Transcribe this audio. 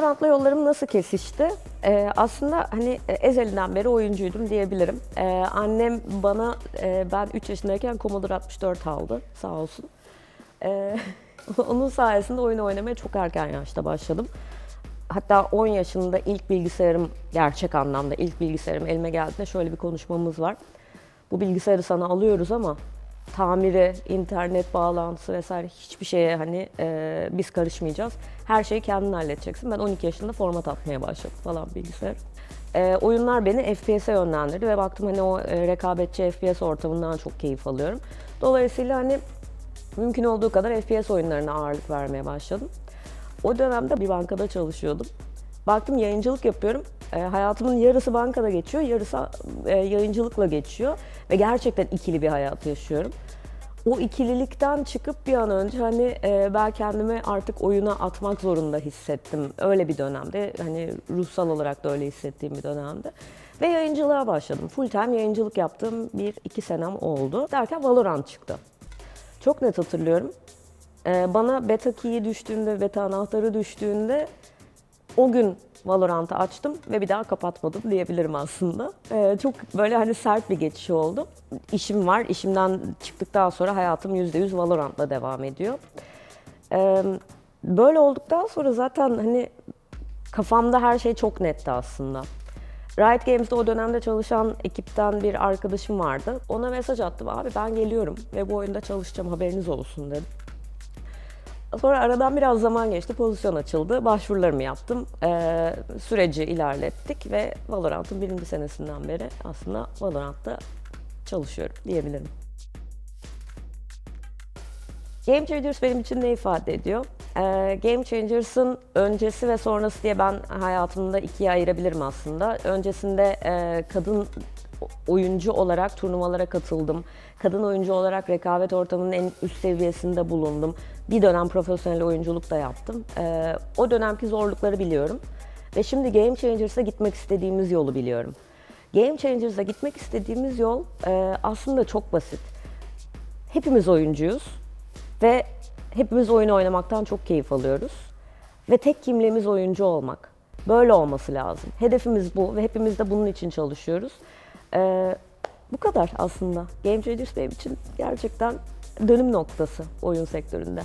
Valorant'la yollarım nasıl kesişti? Aslında hani ezelinden beri oyuncuydum diyebilirim. Annem bana ben 3 yaşındayken Commodore 64 aldı, sağ olsun. Ee, Onun sayesinde oyun oynamaya çok erken yaşta başladım. Hatta 10 yaşında ilk bilgisayarım, gerçek anlamda ilk bilgisayarım elime geldiğinde şöyle bir konuşmamız var. Bu bilgisayarı sana alıyoruz ama tamiri, internet bağlantısı vesaire hiçbir şeye hani biz karışmayacağız. Her şeyi kendin halledeceksin. Ben 12 yaşında format atmaya başladım falan bilgisayar. Oyunlar beni FPS'e yönlendirdi ve baktım hani o rekabetçi FPS ortamından çok keyif alıyorum. Dolayısıyla hani mümkün olduğu kadar FPS oyunlarına ağırlık vermeye başladım. O dönemde bir bankada çalışıyordum. Baktım yayıncılık yapıyorum. Hayatımın yarısı bankada geçiyor, yarısı yayıncılıkla geçiyor. Ve gerçekten ikili bir hayat yaşıyorum. O ikililikten çıkıp bir an önce hani ben kendimi artık oyuna atmak zorunda hissettim. Öyle bir dönemde, hani ruhsal olarak da öyle hissettiğim bir dönemde. Ve yayıncılığa başladım. Full time yayıncılık yaptığım 1-2 senem oldu. Derken Valorant çıktı. Çok net hatırlıyorum. Bana beta key'i düştüğünde, beta anahtarı düştüğünde o gün Valorant'ı açtım ve bir daha kapatmadım diyebilirim aslında. Çok böyle hani sert bir geçiş oldu. İşim var, işimden çıktıktan sonra hayatım %100 Valorant'la devam ediyor. Böyle olduktan sonra zaten hani kafamda her şey çok netti aslında. Riot Games'de o dönemde çalışan ekipten bir arkadaşım vardı. Ona mesaj attım, abi ben geliyorum ve bu oyunda çalışacağım, haberiniz olsun dedim. Sonra aradan biraz zaman geçti, pozisyon açıldı, başvurularımı yaptım, süreci ilerlettik ve Valorant'ın 1. senesinden beri aslında Valorant'ta çalışıyorum diyebilirim. Game Changers benim için ne ifade ediyor? Game Changers'ın öncesi ve sonrası diye ben hayatımda ikiye ayırabilirim aslında. Öncesinde kadın oyuncu olarak turnuvalara katıldım. Kadın oyuncu olarak rekabet ortamının en üst seviyesinde bulundum. Bir dönem profesyonel oyunculuk da yaptım. O dönemki zorlukları biliyorum. Ve şimdi Game Changers'a gitmek istediğimiz yolu biliyorum. Game Changers'a gitmek istediğimiz yol aslında çok basit. Hepimiz oyuncuyuz ve hepimiz oyun oynamaktan çok keyif alıyoruz. Ve tek kimliğimiz oyuncu olmak. Böyle olması lazım. Hedefimiz bu ve hepimiz de bunun için çalışıyoruz. Bu kadar aslında. Game Changers benim için gerçekten dönüm noktası oyun sektöründe.